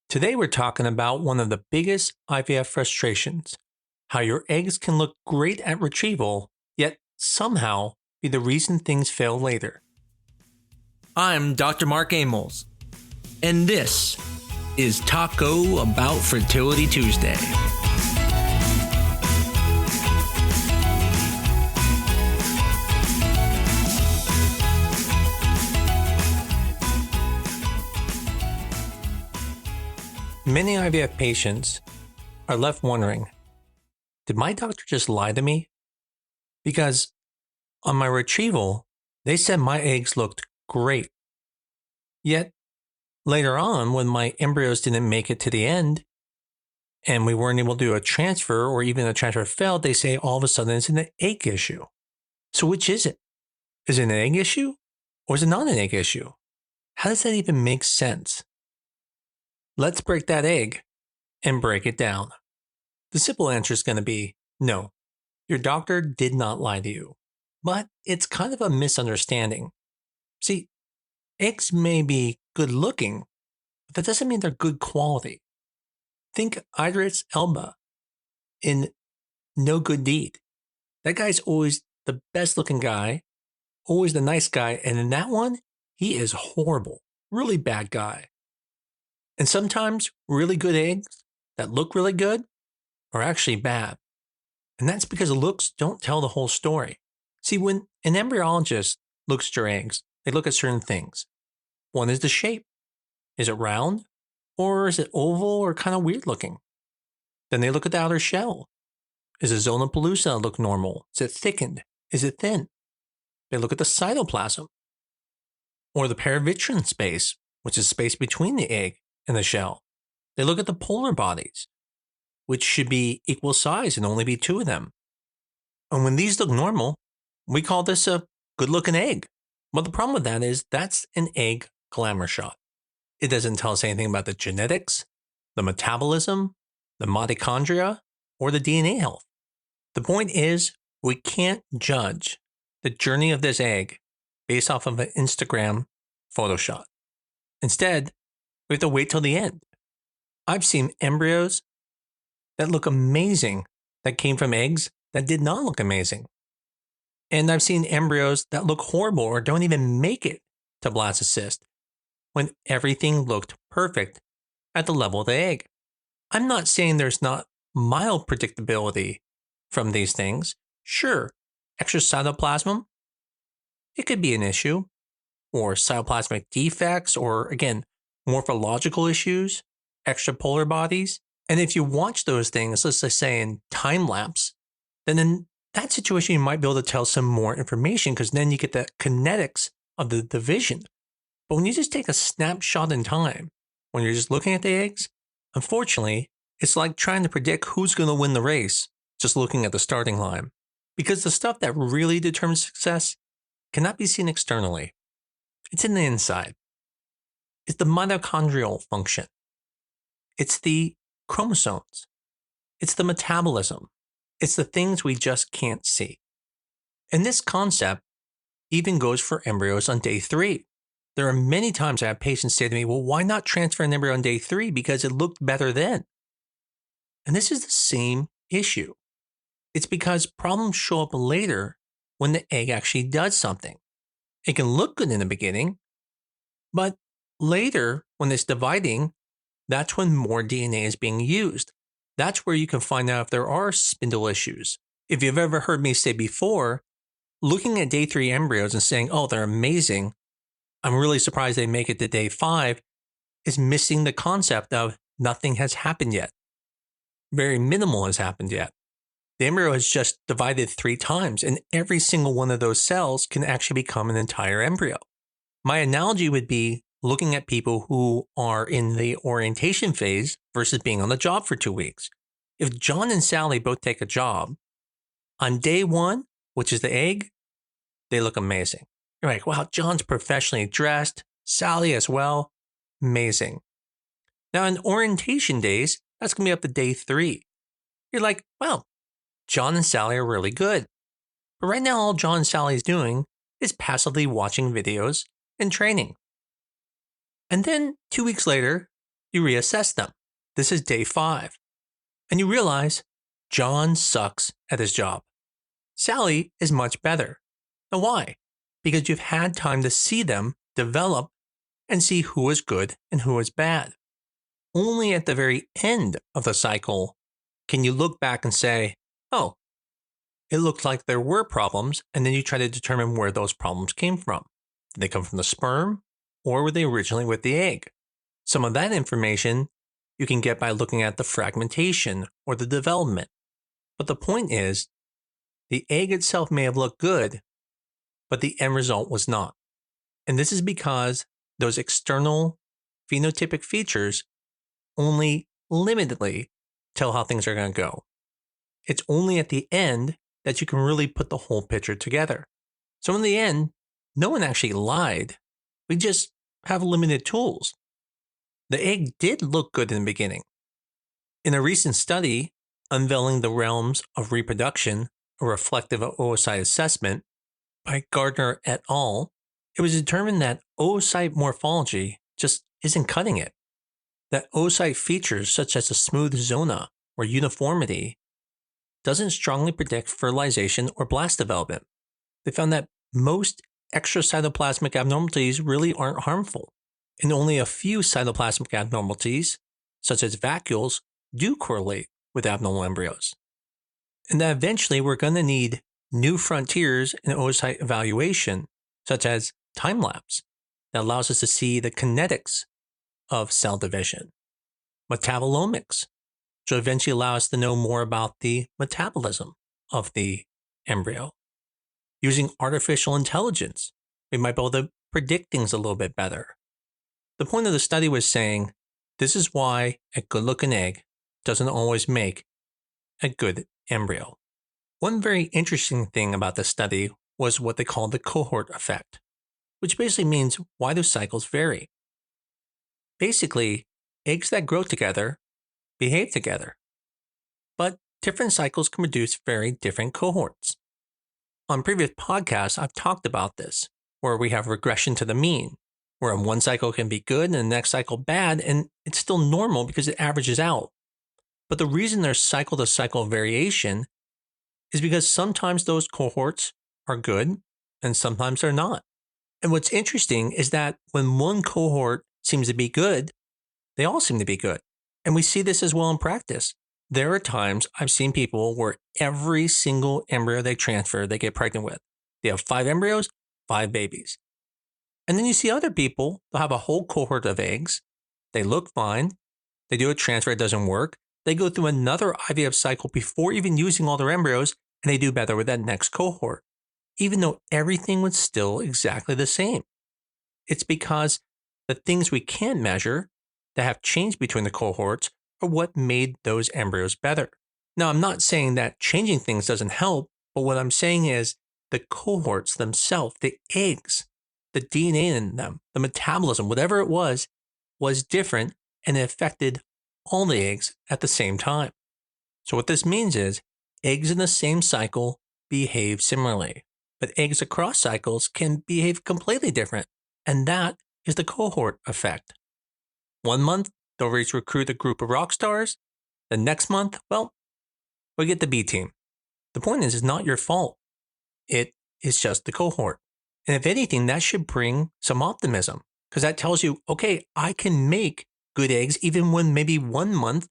Today we're talking about one of the biggest IVF frustrations, how your eggs can look great at retrieval, yet somehow be the reason things fail later. I'm Dr. Mark Amols, and this is Taco Bout Fertility Tuesday. Many IVF patients are left wondering, did my doctor just lie to me? Because on my retrieval, they said my eggs looked great. Yet later on, when my embryos didn't make it to the end, and we weren't able to do a transfer, or even a transfer failed, they say all of a sudden it's an egg issue. So which is it? Is it an egg issue, or is it not an egg issue? How does that even make sense? Let's break that egg and break it down. The simple answer is going to be no. Your doctor did not lie to you, but it's kind of a misunderstanding. See, eggs may be good looking, but that doesn't mean they're good quality. Think Idris Elba in No Good Deed. That guy's always the best looking guy, always the nice guy, and in that one, he is horrible, really bad guy. And sometimes really good eggs that look really good are actually bad. And that's because looks don't tell the whole story. See, when an embryologist looks at your eggs, they look at certain things. One is the shape. Is it round? Or is it oval or kind of weird looking? Then they look at the outer shell. Is the zona pellucida look normal? Is it thickened? Is it thin? They look at the cytoplasm. Or the paravitrine space, which is space between the egg and the shell. They look at the polar bodies, which should be equal size and only be two of them. And when these look normal, we call this a good-looking egg. But the problem with that is that's an egg glamour shot. It doesn't tell us anything about the genetics, the metabolism, the mitochondria, or the DNA health. The point is, we can't judge the journey of this egg based off of an Instagram photo shot. Instead, we have to wait till the end. I've seen embryos that look amazing that came from eggs that did not look amazing. And I've seen embryos that look horrible or don't even make it to blastocyst when everything looked perfect at the level of the egg. I'm not saying there's not mild predictability from these things. Sure, extra cytoplasm, it could be an issue, or cytoplasmic defects, or again, morphological issues, extrapolar bodies. And if you watch those things, let's just say in time lapse, then in that situation, you might be able to tell some more information because then you get the kinetics of the division. But when you just take a snapshot in time, when you're just looking at the eggs, unfortunately, it's like trying to predict who's going to win the race just looking at the starting line. Because the stuff that really determines success cannot be seen externally. It's in the inside. It's the mitochondrial function. It's the chromosomes. It's the metabolism. It's the things we just can't see. And this concept even goes for embryos on day 3. There are many times I have patients say to me, well, why not transfer an embryo on day 3? Because it looked better then. And this is the same issue. It's because problems show up later when the egg actually does something. It can look good in the beginning, but later, when it's dividing, that's when more DNA is being used. That's where you can find out if there are spindle issues. If you've ever heard me say before, looking at day 3 embryos and saying, oh, they're amazing, I'm really surprised they make it to day 5, is missing the concept of nothing has happened yet. Very minimal has happened yet. The embryo has just divided 3 times, and every single one of those cells can actually become an entire embryo. My analogy would be looking at people who are in the orientation phase versus being on the job for 2 weeks. If John and Sally both take a job, on day 1, which is the egg, they look amazing. You're like, wow, John's professionally dressed, Sally as well, amazing. Now in orientation days, that's going to be up to day 3. You're like, wow, John and Sally are really good. But right now, all John and Sally is doing is passively watching videos and training. And then 2 weeks later, You reassess them. This is day 5. And you realize John sucks at his job. Sally is much better. Now why? Because you've had time to see them develop and see who is good and who is bad. Only at the very end of the cycle can you look back and say, oh, it looked like there were problems, and then you try to determine where those problems came from. Did they come from the sperm, or were they originally with the egg? Some of that information you can get by looking at the fragmentation or the development. But the point is, the egg itself may have looked good, but the end result was not. And this is because those external phenotypic features only limitedly tell how things are going to go. It's only at the end that you can really put the whole picture together. So in the end, no one actually lied. We just have limited tools. The egg did look good in the beginning. In a recent study, Unveiling the Realms of Reproduction, a Reflection of Oocyte Assessment by Gardner et al., it was determined that oocyte morphology just isn't cutting it. That oocyte features such as a smooth zona or uniformity doesn't strongly predict fertilization or blast development. They found that most extracytoplasmic abnormalities really aren't harmful, and only a few cytoplasmic abnormalities, such as vacuoles, do correlate with abnormal embryos. And that eventually we're going to need new frontiers in oocyte evaluation, such as time-lapse, that allows us to see the kinetics of cell division, metabolomics, to eventually allow us to know more about the metabolism of the embryo. Using artificial intelligence, we might be able to predict things a little bit better. The point of the study was saying, this is why a good-looking egg doesn't always make a good embryo. One very interesting thing about this study was what they call the cohort effect, which basically means why do cycles vary? Basically, eggs that grow together behave together, but different cycles can produce very different cohorts. On previous podcasts, I've talked about this, where we have regression to the mean, where one cycle can be good and the next cycle bad, and it's still normal because it averages out. But the reason there's cycle-to-cycle variation is because sometimes those cohorts are good and sometimes they're not. And what's interesting is that when one cohort seems to be good, they all seem to be good. And we see this as well in practice. There are times I've seen people where every single embryo they transfer, they get pregnant with. They have 5 embryos, 5 babies. And then you see other people, they'll have a whole cohort of eggs. They look fine. They do a transfer, it doesn't work. They go through another IVF cycle before even using all their embryos, and they do better with that next cohort, even though everything was still exactly the same. It's because the things we can't measure that have changed between the cohorts are what made those embryos better. Now, I'm not saying that changing things doesn't help, but what I'm saying is the cohorts themselves, the eggs, the DNA in them, the metabolism, whatever it was different, and it affected all the eggs at the same time. So what this means is eggs in the same cycle behave similarly, but eggs across cycles can behave completely different, and that is the cohort effect. 1 month, they'll recruit a group of rock stars. The next month, well, we get the B team. The point is, it's not your fault. It is just the cohort. And if anything, that should bring some optimism, because that tells you, okay, I can make good eggs even when maybe 1 month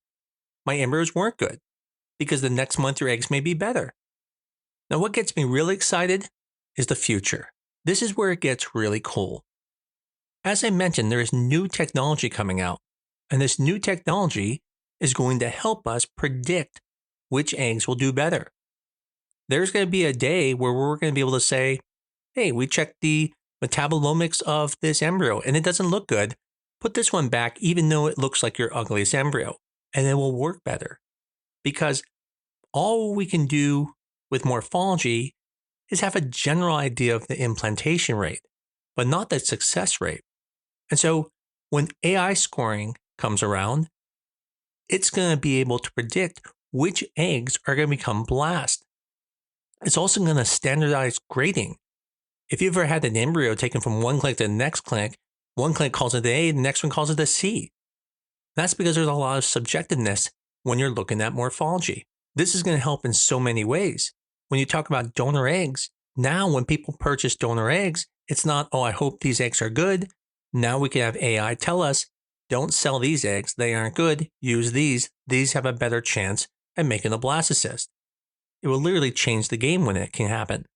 my embryos weren't good, because the next month your eggs may be better. Now, what gets me really excited is the future. This is where it gets really cool. As I mentioned, there is new technology coming out, and this new technology is going to help us predict which eggs will do better. There's going to be a day where we're going to be able to say, hey, we checked the metabolomics of this embryo and it doesn't look good. Put this one back even though it looks like your ugliest embryo, and it will work better. Because all we can do with morphology is have a general idea of the implantation rate, but not the success rate. And so when AI scoring comes around, it's going to be able to predict which eggs are going to become blast. It's also going to standardize grading. If you've ever had an embryo taken from one clinic to the next clinic, one clinic calls it the A, the next one calls it the C. That's because there's a lot of subjectiveness when you're looking at morphology. This is going to help in so many ways. When you talk about donor eggs, now when people purchase donor eggs, it's not, oh, I hope these eggs are good. Now we can have AI tell us, don't sell these eggs. They aren't good. Use these. These have a better chance at making a blastocyst. It will literally change the game when it can happen.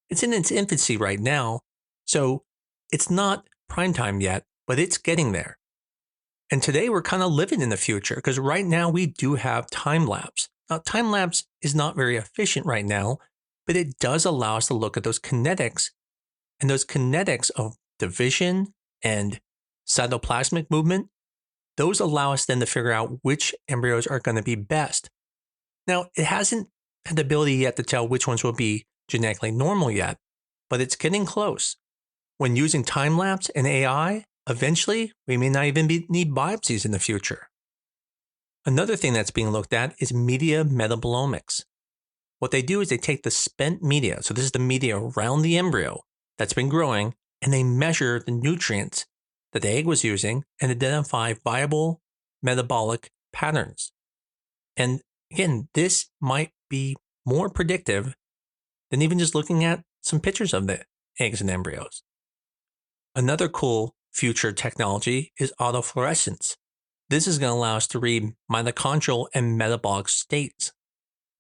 It's in its infancy right now, so it's not prime time yet, but it's getting there. And today we're kind of living in the future because right now we do have time lapse. Now, time lapse is not very efficient right now, but it does allow us to look at those kinetics, and those kinetics of division and cytoplasmic movement, those allow us then to figure out which embryos are going to be best. Now, it hasn't had the ability yet to tell which ones will be genetically normal yet, but it's getting close. When using time lapse and AI, eventually we may not even need biopsies in the future. Another thing that's being looked at is media metabolomics. What they do is they take the spent media, so this is the media around the embryo that's been growing, and they measure the nutrients that the egg was using and identify viable metabolic patterns. And again, this might be more predictive than even just looking at some pictures of the eggs and embryos. Another cool future technology is autofluorescence. This is going to allow us to read mitochondrial and metabolic states.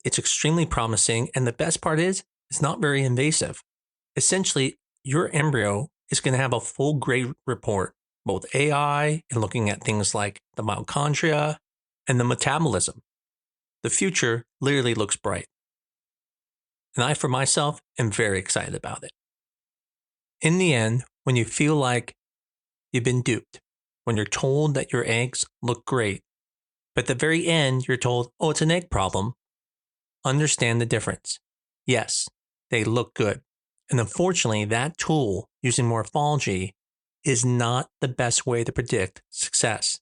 It's extremely promising, and the best part is it's not very invasive. Essentially, your embryo is going to have a full grade report, both AI and looking at things like the mitochondria and the metabolism. The future literally looks bright. And I, for myself, am very excited about it. In the end, when you feel like you've been duped, when you're told that your eggs look great, but at the very end, you're told, oh, it's an egg problem, understand the difference. Yes, they look good. And unfortunately, that tool using morphology is not the best way to predict success.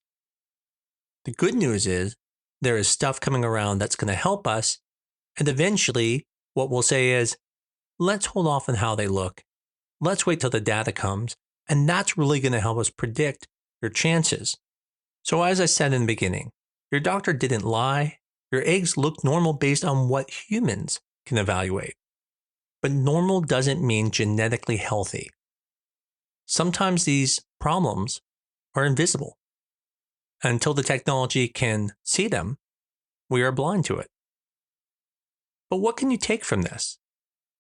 The good news is there is stuff coming around that's going to help us. And eventually, what we'll say is, let's hold off on how they look. Let's wait till the data comes. And that's really going to help us predict your chances. So as I said in the beginning, your doctor didn't lie. Your eggs look normal based on what humans can evaluate. But normal doesn't mean genetically healthy. Sometimes these problems are invisible. Until the technology can see them, we are blind to it. But what can you take from this?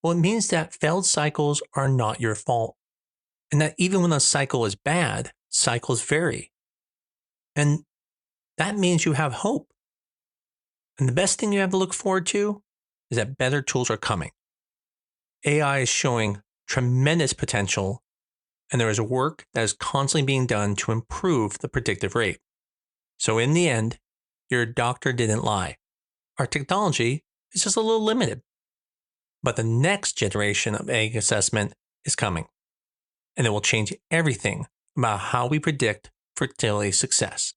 Well, it means that failed cycles are not your fault. And that even when a cycle is bad, cycles vary. And that means you have hope. And the best thing you have to look forward to is that better tools are coming. AI is showing tremendous potential, and there is work that is constantly being done to improve the predictive rate. So in the end, your doctor didn't lie. Our technology is just a little limited. But the next generation of egg assessment is coming, and it will change everything about how we predict fertility success.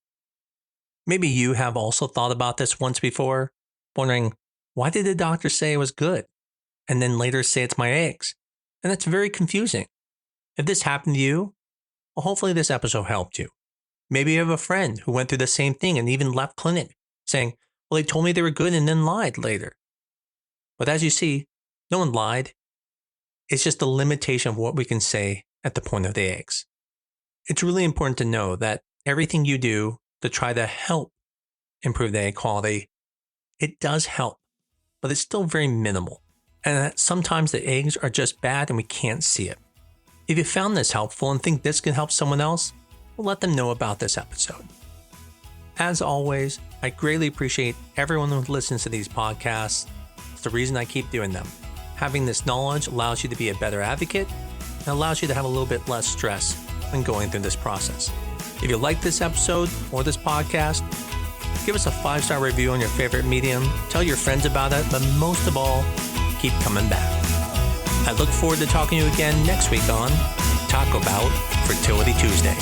Maybe you have also thought about this once before, wondering, why did the doctor say it was good, and then later say it's my eggs? And that's very confusing. If this happened to you, well, hopefully this episode helped you. Maybe you have a friend who went through the same thing and even left clinic, saying, well, they told me they were good and then lied later. But as you see, no one lied. It's just the limitation of what we can say at the point of the eggs. It's really important to know that everything you do to try to help improve the egg quality, it does help, but it's still very minimal. And that sometimes the eggs are just bad and we can't see it. If you found this helpful and think this can help someone else, well, let them know about this episode. As always, I greatly appreciate everyone who listens to these podcasts. It's the reason I keep doing them. Having this knowledge allows you to be a better advocate and allows you to have a little bit less stress when going through this process. If you like this episode or this podcast, give us a 5-star review on your favorite medium, tell your friends about it, but most of all, keep coming back. I look forward to talking to you again next week on Taco Bout Fertility Tuesday.